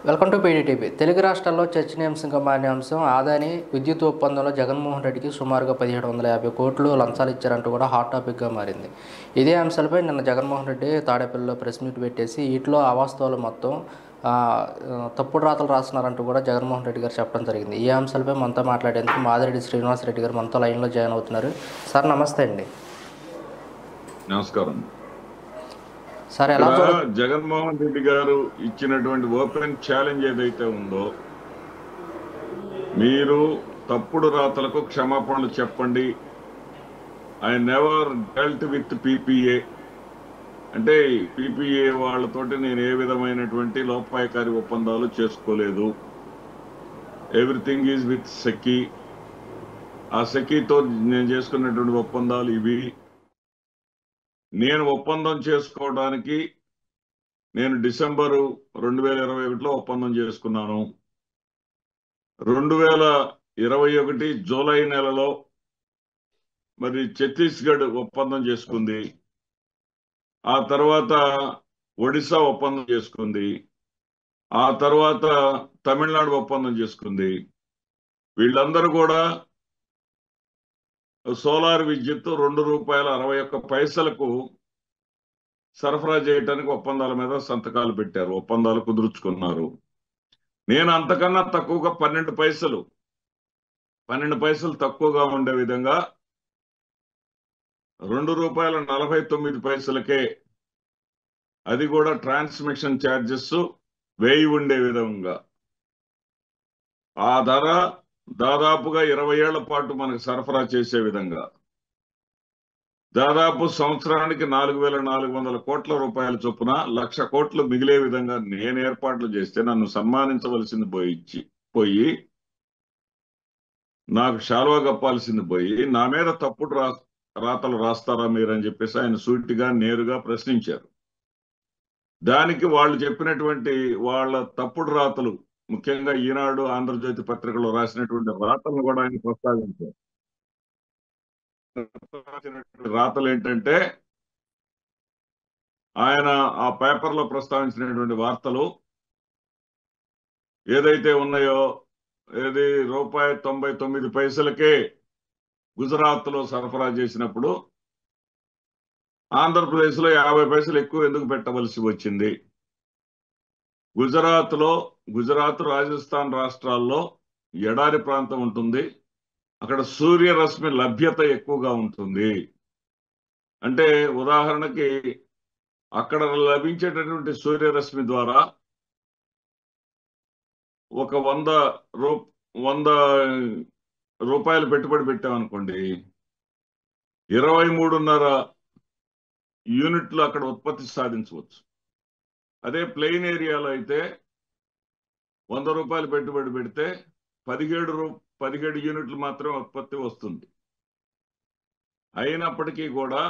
Welcome to పీడీటీపీ. Telugu రాష్ట్రాల్లో చర్చనీయాంశంగా మారిన అంశం ఆదాని విద్యుత్ ఒప్పందంలో జగన్మోహన్ రెడ్డికి సుమారుగా 1750 కోట్లు లంచాలు ఇచ్చారంటూ కూడా హాట్ టాపిక్గా మారింది. ఇదే అంశాలపై నిన్న జగన్మోహన్ రెడ్డి తాడేపల్లిలో ప్రెస్ మీట్ పెట్టేసి వీటిలో అవాస్తవాలు మొత్తం ఆ, తప్పుడు రాతలు రాస్తున్నారంటూ కూడా జగన్మోహన్ రెడ్డి గారు చెప్పడం జరిగింది. ఈ అంశాలపై మనతో మాట్లాడేందుకు మాదిరెడ్డి శ్రీనివాసరెడ్డి గారు మనతో లైన్లో జాయిన్ అవుతున్నారు. సార్ నమస్తే అండి. నమస్కారం. సార్ ఎలా ఇక్కడ జగన్మోహన్ రెడ్డి గారు ఇచ్చినటువంటి ఓపెన్ ఛాలెంజ్ ఏదైతే ఉందో, మీరు తప్పుడు రాతలకు క్షమాపణలు చెప్పండి. I never dealt with PPA అంటే పీపీఏ వాళ్ళతోటి నేను ఏ విధమైనటువంటి లోపాయకారి ఒప్పందాలు చేసుకోలేదు. Everything is with SECI. ఆ సెకీతో నేను చేసుకున్నటువంటి ఒప్పందాలు ఇవి. నేను ఒప్పందం చేసుకోవడానికి నేను డిసెంబరు 2021లో ఒప్పందం చేసుకున్నాను. 2021 జూలై నెలలో మరి ఛత్తీస్గఢ్ ఒప్పందం చేసుకుంది. ఆ తర్వాత ఒడిశా ఒప్పందం చేసుకుంది. ఆ తర్వాత తమిళనాడు ఒప్పందం చేసుకుంది. వీళ్ళందరూ కూడా సోలార్ విద్యుత్ ₹2.61 సరఫరా చేయడానికి ఒప్పందాల మీద సంతకాలు పెట్టారు, ఒప్పందాలు కుదుర్చుకున్నారు. నేను అంతకన్నా తక్కువగా 12 పైసలు తక్కువగా ఉండే విధంగా ₹2.49 అది కూడా ట్రాన్స్మిషన్ ఛార్జెస్ 1000 ఉండే విధంగా ఆ ధర దాదాపుగా 20 ఏళ్ల పాటు మనకు సరఫరా చేసే విధంగా దాదాపు సంవత్సరానికి ₹4,400 కోట్ల చొప్పున 1,00,000 కోట్లు మిగిలే విధంగా నేను ఏర్పాట్లు చేస్తే నన్ను సన్మానించవలసింది పోయి నాకు శాలువా కప్పాల్సింది పోయి నా మీద తప్పుడు రాతలు రాస్తారా మీరని చెప్పేసి ఆయన సూటిగా నేరుగా ప్రశ్నించారు. దానికి వాళ్ళు చెప్పినటువంటి వాళ్ళ తప్పుడు రాతలు, ముఖ్యంగా ఈనాడు, ఆంధ్రజ్యోతి పత్రికలో రాసినటువంటి రాతలను కూడా ఆయన ప్రస్తావించారు. రాతలు ఏంటంటే, ఆయన ఆ పేపర్లో ప్రస్తావించినటువంటి వార్తలు ఏదైతే ఉన్నాయో, ఏది ₹1.99 గుజరాత్ లో సరఫరా చేసినప్పుడు ఆంధ్రప్రదేశ్ లో 50 పైసలు ఎక్కువ ఎందుకు పెట్టవలసి వచ్చింది? గుజరాత్ రాజస్థాన్ రాష్ట్రాల్లో ఎడారి ప్రాంతం ఉంటుంది. అక్కడ సూర్యరశ్మి లభ్యత ఎక్కువగా ఉంటుంది. అంటే ఉదాహరణకి అక్కడ లభించేటటువంటి సూర్యరశ్మి ద్వారా ఒక 100 రూపాయలు పెట్టుబడి పెట్టామనుకోండి, 23.5 యూనిట్లు అక్కడ ఉత్పత్తి సాధించవచ్చు. అదే ప్లెయిన్ ఏరియాలో అయితే 100 రూపాయలు పెట్టుబడి పెడితే 17 యూనిట్లు మాత్రమే ఉత్పత్తి వస్తుంది. అయినప్పటికీ కూడా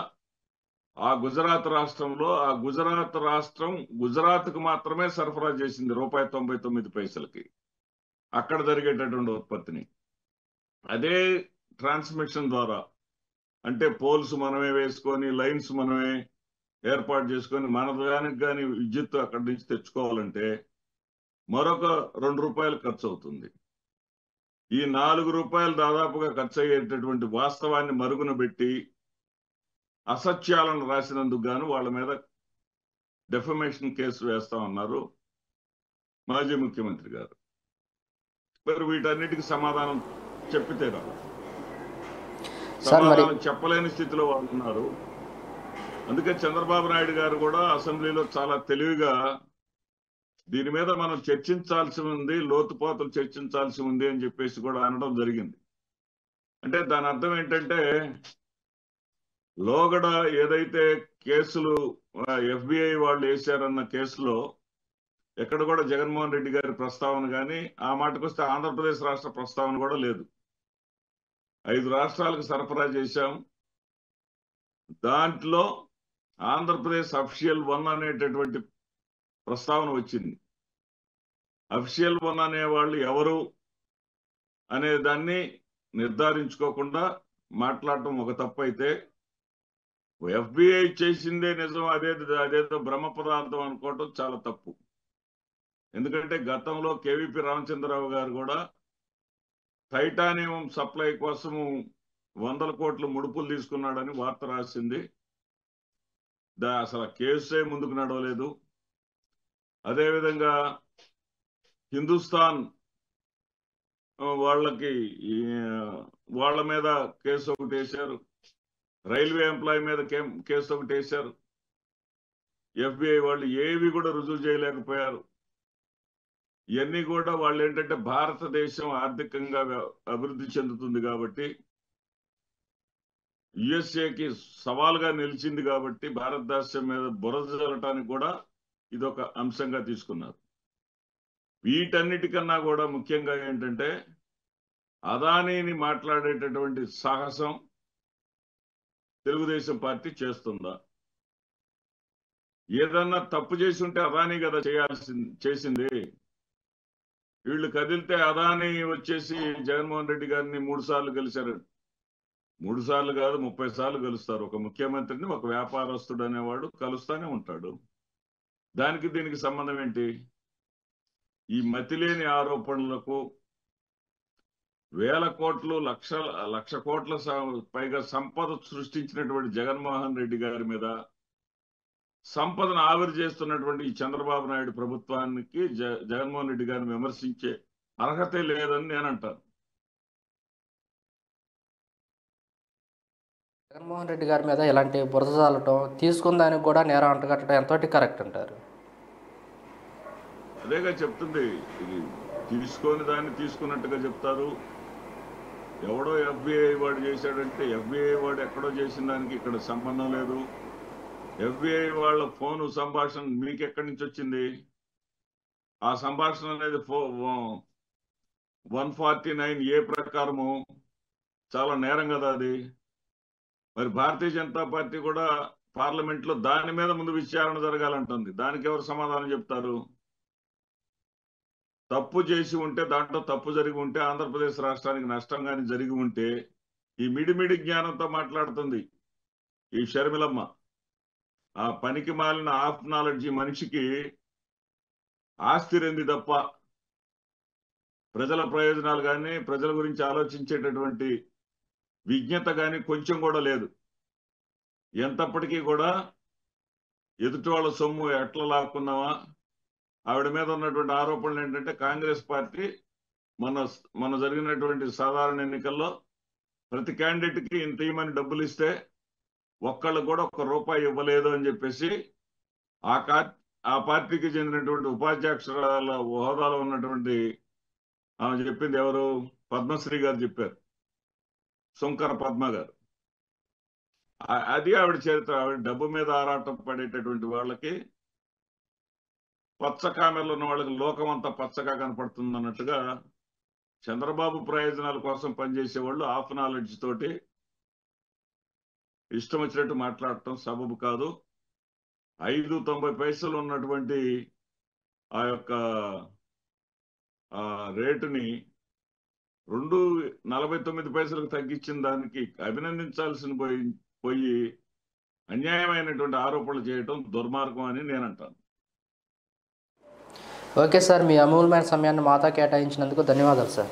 ఆ గుజరాత్ రాష్ట్రం గుజరాత్కు మాత్రమే సరఫరా చేసింది ₹1.99 అక్కడ జరిగేటటువంటి ఉత్పత్తిని. అదే ట్రాన్స్మిషన్ ద్వారా, అంటే పోల్స్ మనమే వేసుకొని, లైన్స్ మనమే ఏర్పాటు చేసుకొని, మన దానికి కానీ విద్యుత్ అక్కడి నుంచి తెచ్చుకోవాలంటే మరొక ₹2 ఖర్చు అవుతుంది. ఈ ₹4 దాదాపుగా ఖర్చు అయ్యేటటువంటి వాస్తవాన్ని మరుగున పెట్టి అసత్యాలను రాసినందుకు గాను వాళ్ళ మీద డెఫమేషన్ కేసు వేస్తామన్నారు మాజీ ముఖ్యమంత్రి గారు. మరి వీటన్నిటికీ సమాధానం చెప్పితే సమాధానం చెప్పలేని స్థితిలో వాళ్ళు ఉన్నారు. అందుకే చంద్రబాబు నాయుడు గారు కూడా అసెంబ్లీలో చాలా తెలివిగా దీని మీద మనం చర్చించాల్సి ఉంది, లోతుపాతులు చర్చించాల్సి ఉంది అని చెప్పేసి కూడా అనడం జరిగింది. అంటే దాని అర్థం ఏంటంటే, లోగడ ఏదైతే కేసులు FBI వాళ్ళు వేశారన్న కేసులో ఎక్కడ కూడా జగన్మోహన్ రెడ్డి గారి ప్రస్తావన కానీ, ఆ మాటకొస్తే ఆంధ్రప్రదేశ్ రాష్ట్ర ప్రస్తావన కూడా లేదు. 5 రాష్ట్రాలకు సరఫరా చేశాం. దాంట్లో ఆంధ్రప్రదేశ్ అఫీషియల్ 1 అనేటటువంటి ప్రస్తావన వచ్చింది. అఫీషియల్ 1 అనే వాళ్ళు ఎవరు అనే దాన్ని నిర్ధారించుకోకుండా మాట్లాడటం ఒక తప్పు అయితే, FBI చేసిందే నిజం, అదేదో బ్రహ్మ పదార్థం అనుకోవటం చాలా తప్పు. ఎందుకంటే గతంలో కేవీపీ రామచంద్రరావు గారు కూడా టైటానియం సప్లై కోసము 100 కోట్ల ముడుపులు తీసుకున్నాడని వార్త రాసింది. అసలు కేసే ముందుకు నడవలేదు. అదేవిధంగా హిందుస్థాన్ వాళ్ళకి వాళ్ళ మీద కేసు ఒకటి వేశారు. రైల్వే ఎంప్లాయీ మీద కేసు ఒకటి వేశారు. FBI వాళ్ళు ఏవి కూడా రుజువు చేయలేకపోయారు. ఇవన్నీ కూడా వాళ్ళు ఏంటంటే భారతదేశం ఆర్థికంగా అభివృద్ధి చెందుతుంది కాబట్టి, యుఎస్ఏకి సవాల్గా నిలిచింది కాబట్టి భారతదేశం మీద బురద జల్లటానికి కూడా ఇదొక అంశంగా తీసుకున్నారు. వీటన్నిటికన్నా కూడా ముఖ్యంగా ఏంటంటే అదానీని మాట్లాడేటటువంటి సాహసం తెలుగుదేశం పార్టీ చేస్తుందా? ఏదన్నా తప్పు చేసి ఉంటే అదానీ కదా చేసింది. వీళ్ళు కదిలితే అదానీ వచ్చేసి జగన్మోహన్ రెడ్డి గారిని 3 సార్లు కలిశారు. 3 సార్లు కాదు, 30 సార్లు కలుస్తారు. ఒక ముఖ్యమంత్రిని ఒక వ్యాపారస్తుడు అనేవాడు కలుస్తానే ఉంటాడు. దానికి దీనికి సంబంధం ఏంటి? ఈ మతిలేని ఆరోపణలకు వేల కోట్లు లక్ష కోట్ల పైగా సంపద సృష్టించినటువంటి జగన్మోహన్ రెడ్డి గారి మీద సంపదను ఆవిరి చేస్తున్నటువంటి ఈ చంద్రబాబు నాయుడు ప్రభుత్వానికి జగన్మోహన్ రెడ్డి గారిని విమర్శించే అర్హతే లేదని నేను అంటాను. జగన్మోహన్ రెడ్డి గారి మీద ఇలాంటి బురద చల్లటం, తీసుకుందానికి కూడా నేరం అంటగట్టడం ఎంతటి కరెక్ట్ అంటారు? అదేగా చెప్తుంది. ఇది తీసుకొని దాన్ని తీసుకున్నట్టుగా చెప్తారు. ఎవడో FBI వాడు చేశాడంటే FBI వాడు ఎక్కడో చేసిన దానికి ఇక్కడ సంబంధం లేదు. FBI వాళ్ళ ఫోను సంభాషణ మీకు ఎక్కడి నుంచి వచ్చింది? ఆ సంభాషణ అనేది 149A ప్రకారము చాలా నేరం కదా అది. మరి భారతీయ జనతా పార్టీ కూడా పార్లమెంట్ లో దాని మీద ముందు విచారణ జరగాలంటుంది. దానికి ఎవరు సమాధానం చెప్తారు? తప్పు చేసి ఉంటే, దాంట్లో తప్పు జరిగి ఉంటే, ఆంధ్రప్రదేశ్ రాష్ట్రానికి నష్టం కానీ జరిగి ఉంటే ఈ మిడిమిడి జ్ఞానంతో మాట్లాడుతుంది ఈ షర్మిలమ్మ. ఆ పనికి మాలిన ఆఫ్ నాలెడ్జీ మనిషికి ఆస్తి రెంది తప్ప ప్రజల ప్రయోజనాలు కానీ ప్రజల గురించి ఆలోచించేటటువంటి విజ్ఞత కానీ కొంచెం కూడా లేదు. ఎంతప్పటికీ కూడా ఎదుటి వాళ్ళ సొమ్ము ఎట్లా లాక్కున్నావా? ఆవిడ మీద ఉన్నటువంటి ఆరోపణలు ఏంటంటే కాంగ్రెస్ పార్టీ మన జరిగినటువంటి సాధారణ ఎన్నికల్లో ప్రతి క్యాండిడేట్కి ఇంత ఇవ్వమని డబ్బులు ఇస్తే ఒక్కళ్ళు కూడా ₹1 ఇవ్వలేదు అని చెప్పేసి ఆ పార్టీకి చెందినటువంటి ఉపాధ్యక్షురాల హోదాలో ఉన్నటువంటి ఆమె చెప్పింది. ఎవరు? పద్మశ్రీ గారు చెప్పారు, శంకర పద్మ గారు. అది ఆవిడ చరిత్ర. ఆవిడ డబ్బు మీద ఆరాటం పడేటటువంటి వాళ్ళకి, పచ్చ కామెర్లు ఉన్న వాళ్ళకి లోకం అంతా పచ్చగా కనపడుతుంది అన్నట్టుగా చంద్రబాబు ప్రయోజనాల కోసం పనిచేసే వాళ్ళు ఆఫ్ నాలెడ్జ్ తోటి ఇష్టం వచ్చినట్టు మాట్లాడటం సబబు కాదు. 5.90 పైసలు ఉన్నటువంటి ఆ యొక్క రేటుని 2.49 పైసలకు తగ్గించిన దానికి అభినందించాల్సిన పోయి అన్యాయమైనటువంటి ఆరోపణలు చేయటం దుర్మార్గం అని నేను అంటాను. ఓకే సార్, మీ అమూల్యమైన సమయాన్ని మాతో కేటాయించినందుకు ధన్యవాదాలు సార్.